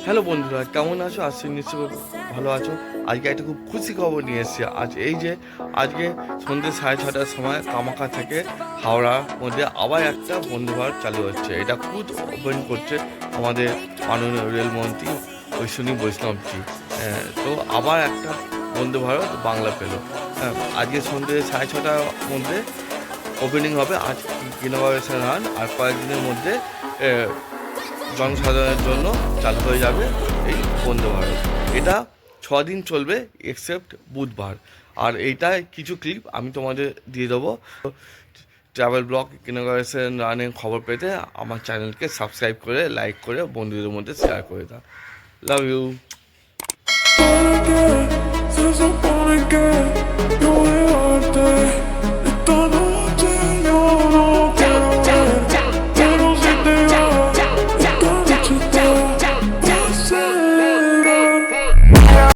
Hello বন্ধুরা, কেমন আছো? আজকে নিশ্চয়ই ভালো আছো। আজকে একটা খুব খুশি খবর নিয়ে এসেছি। আজকে সন্ধ্যে 6:30টার সময় কামাখ্যা থেকে হাওড়ার মধ্যে আবার একটা বন্দে ভারত চালু হচ্ছে। এটা খুব ওপেন করছে আমাদের মাননীয় রেলমন্ত্রী অশ্বিনী বৈষ্ণবজি। তো আবার একটা বন্দে ভারত বাংলা পেল। আজকে সন্ধ্যে 6:30টার মধ্যে ওপেনিং হবে। আজ ইনগরেশন আর কয়েকদিনের মধ্যে জনসাধারণের জন্য চালু হয়ে যাবে এই বন্দে ভারত। এটা 6 দিন চলবে এক্সেপ্ট বুধবার। আর এইটায় কিছু ক্লিপ আমি তোমাদের দিয়ে দেবো। ট্রাভেল ব্লগ ইনগরেশন রানের খবর পেতে আমার চ্যানেলকে সাবস্ক্রাইব করে, লাইক করে, বন্ধুদের মধ্যে শেয়ার করে দাও। Love you. Since I wanna get your way all day.